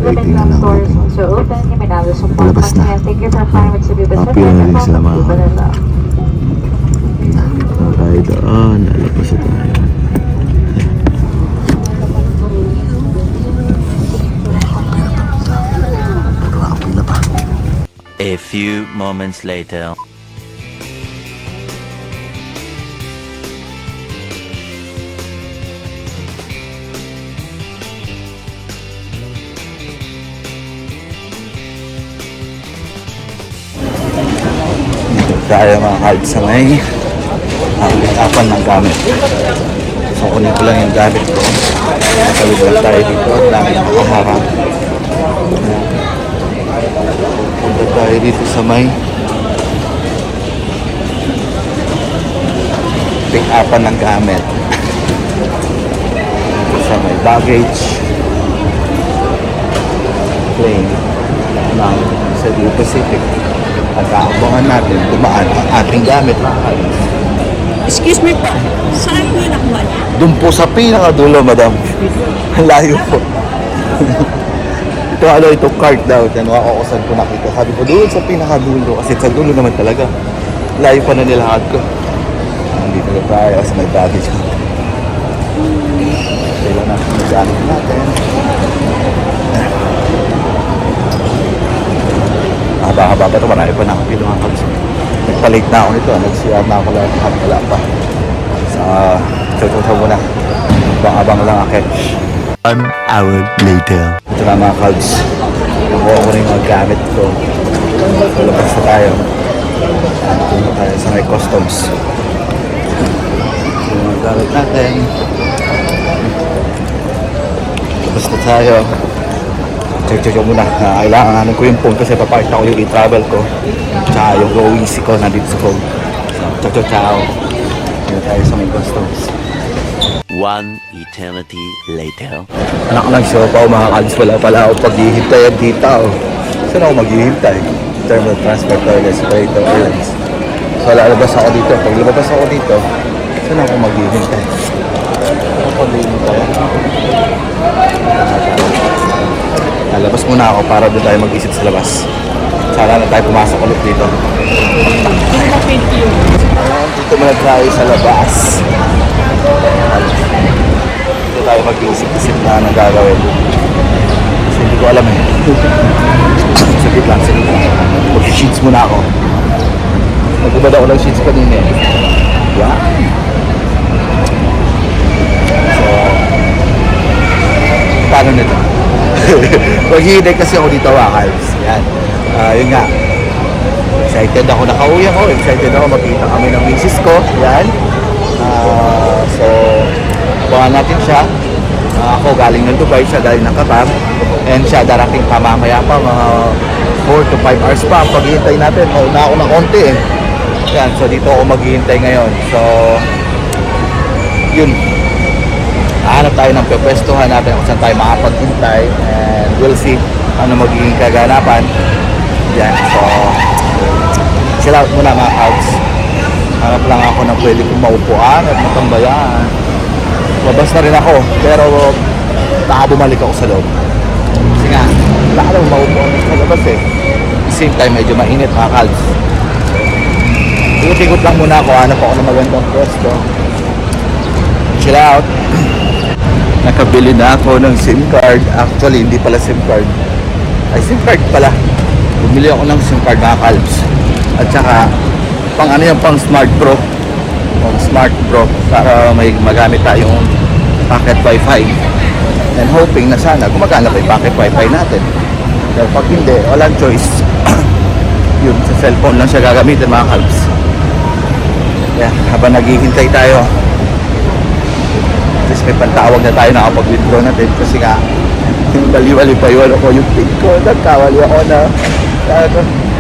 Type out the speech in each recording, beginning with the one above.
Waiting lang ako. Palabas na. Pila na rin sila mga kapatid. Tayo doon. Lalabas na tayo. Pila pa. A few moments later. Tayo mga cards sa may apan ng gamit. So kunin ko lang yung gamit ko. Nakalugan tayo dito at dami nakaharang. Punta tayo dito sa may pick upan ng gamit. Sa may baggage plane ng Cebu Pacific. Pagkaabangan natin, dumaan ang ating gamit na cards. Excuse me po, saan po yung nakuha niya? Doon po sa pinakadulo, madam. Ang layo po. Itong cart daw. Yan, makakusan ko nakita. Sabi ko, doon sa pinakadulo. Kasi sa dulo naman talaga. Layo pa na nilahad ko. Dito na tayo sa may baggage ko. Kailan na mag-gamit natin. Haba-haba pa ito. Marami pa nakapilo ang cards. Nagpalit na ako nito. Nag-CR na ako lahat. Wala pa. Sa muna. Abang lang akit. 1 hour later. Ito na mga cards. Nakuha ko na yung mga gamit ko. Labas na tayo. Ito na tayo sa may customs. Ito yung mga gamit natin. Labas na tayo. Check muna. Kailangan namin ko yung phone kasi papakita ko yung e-travel ko. Tsaka yung GoEasy ko nandito sa phone. So, ciao. Ito tayo sa may customs. 1 eternity later. Anak ng siopaw mga kads, wala pala ako paghihintayan dito. Saan ako maghihintay? Terminal Transfer Toilets, Operator Airlines. So lalabas ako dito. Pag lumabas ako dito, saan ako maghihintay? Saan ako maghihintay? Lalabas muna ako para doon tayo mag-isip sa labas. Sana na tayo pumasok ulit dito. Dito muna tayo sa labas. Dito tayo mag-iisip-isip na anong gagawin. Kasi hindi ko alam eh. Saglit lang. Mag-sheets muna ako. Nagubad ako ng sheets kanina eh. Yan. So, paano nito? Maghihintay kasi ako dito wakals. Yan. Yun nga. Excited ako. Nakauwi ako. Excited ako. Makita kami ng misis ko. Yan. So, buwan natin siya. Ako galing ng Dubai, siya galing ng Qatar. And siya darating pa mamaya pa, mga 4 to 5 hours pa. Paghihintay natin, mauna ako ng konti eh. Yan, so dito ako maghihintay ngayon. So, yun. Hanap tayo ng pepwestuhan natin kung saan tayo makapaghintay. And we'll see ano magiging kaganapan. Yan, so, chill out muna mga house. Hanap lang ako ng pwede kong maupuan at matambayan. Labas na rin ako, pero baka bumalik ako sa loob. Kasi nga, wala ka lang maupuan sa labas eh. Same time, medyo mainit mga kalbs. Ikot-ikot lang muna ako, hanap ako ng magandang pwesto. Chill out. Nakabili na ako ng SIM card. Actually, hindi pala SIM card. Ay, SIM card pala. Bumili ako ng SIM card mga kalbs. At saka, pang ano yung pang Smart Pro. Pang Smart Pro para may magamit tayong pocket wifi. And hoping na sana gumagana pa yung pocket wifi natin. Pero pag hindi, walang choice. Yun, sa cellphone lang siya gagamitin mga kalbs. Yeah, habang naghihintay tayo, at least may pantawag na tayo nakapag-withdraw natin kasi nga bali-bali pa yun ako yung pin ko. Nagkawali ako na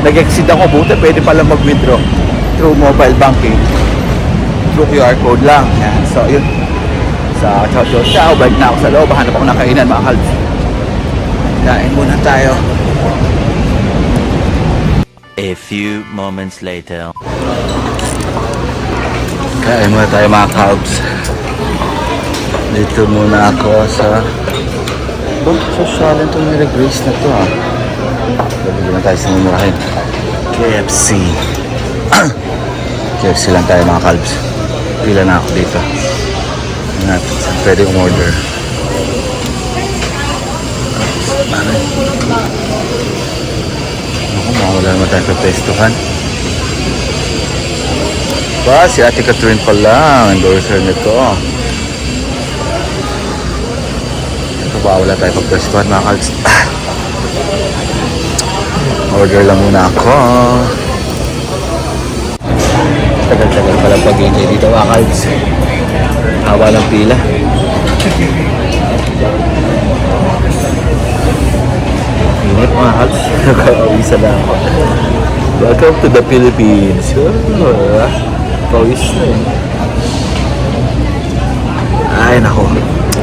nag-exceed ako, buti pwede pala mag-withdraw through mobile banking, through QR code lang. Yan. So yun, sa ciao, balik na ako sa loob, hanap ako ng kainan mga kalbs. Kain muna tayo. A few moments later. Kain muna tayo mga kalbs. Dito muna ako sa Ba, social itong nila Grace na to ha. Bili na tayo sa mumurahin. KFC. KFC lang tayo mga kalbs. Pila na ako dito. Tingnan natin saan pwede umorder. Ano? Ako, mawala naman tayo sa pestohan. Ba, si Ate Catherine pa lang. Endorser nito. Ito ba, wala tayo pag-pestohan mga kalbs. Order lang muna ako. Tagal-tagal pala pag-enjoy dito mga kalbs. Hawa ng pila. Init mga kalbs. Nakakawisa na ako. Welcome to the Philippines. Pawis na eh. Ay nako.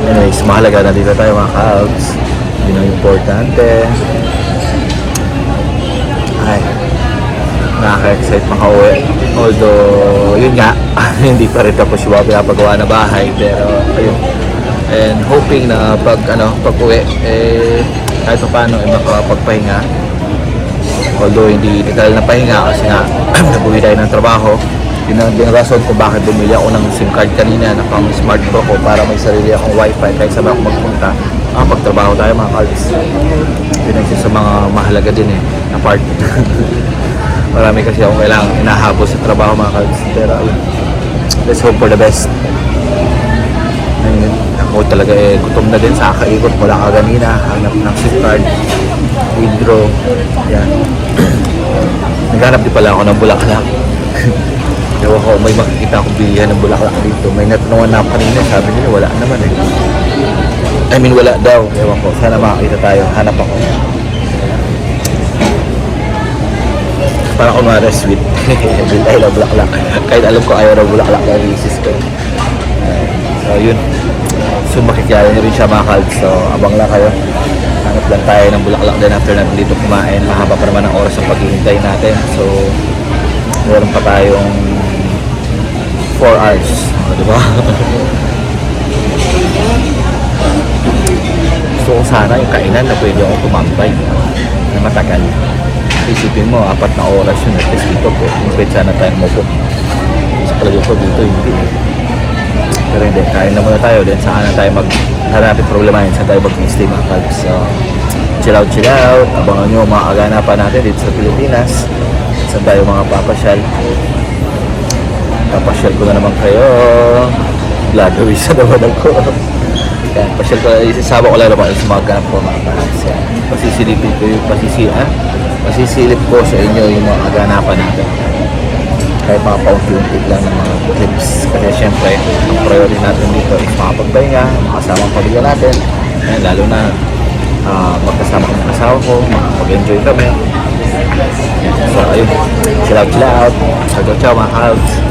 Anyways, mahalaga na dito tayo mga kalbs. Yun ang importante. Ay, nakaka-excite makauwi. Although, yun nga, hindi pa rin tapos yung pinapagawa na bahay. Pero, ayun. And hoping na pag-uwi, kahit pa paano, makapagpahinga. Although, hindi total na pahinga kasi nga, nag-uwi tayo ng trabaho. Yun ang rason kung bakit bumili ako ng SIM card kanina na pang smart bro ko para may sarili akong wifi kahit saan ako magpunta. Pagtrabaho tayo mga kalbs. Yun ang isa sa mga mahalaga din na part. Marami kasi akong kailangang inahabol sa trabaho mga kalbs. Pero ayun, let's hope for the best. Ayun, ako talaga gutom na din sa kaikot mula kaganina. Hanap ng SIM card, withdraw. Yan. Naghanap din pala ako ng bulaklak. Ewan ko, may makikita akong bilihan ng bulaklak dito. May natanungan na ako kanina, sabi nila wala naman I mean, wala daw. Ewan ko, sana makakita tayo. Hanap ako. Para kunwari sweet. Hindi tayo na bulaklak. Kahit alam ko ayaw na bulaklak na releases ko. So, yun. So, makikiyaya nyo rin siya mga kalbs. So, abang lang kayo. Hanap lang tayo ng bulaklak din after natin dito kumain. Mahaba pa naman ang oras ang paghihintay natin. So, meron pa tayong 4 hours. O, diba? Gusto ko sana yung kainan na pwede akong tumambay na matagal. Isipin mo, 4 na oras yun. At least dito po, pwede sana tayo mopo. Sa palagay ko dito, hindi. Pero hindi, kain na muna tayo. Then saan na tayo natin problemahin saan tayo mag-stay mga kalbs. So, chill out. Abangan nyo mga kaganapan natin dito sa Pilipinas. Saan tayo mga papasyal. Papasyal ko na naman kayo. Vlogawis na naman ako. Yan, pasyal ko, isasama ko lang naman sa mga ganap ko mga kalbs. Pasisilipin ko yung pasisilip ko sa inyo yung mga kaganapan natin. Kahit mga paunti-unti lang ng mga clips. Kasi syempre, ang priority natin dito is makapagpahinga, makasama ang pamilya natin. Ayan, lalo na magkasama kami ng asawa ko, makapag-enjoy kami. So, ayun. Chill out. Ciao, ciao mga kalbs.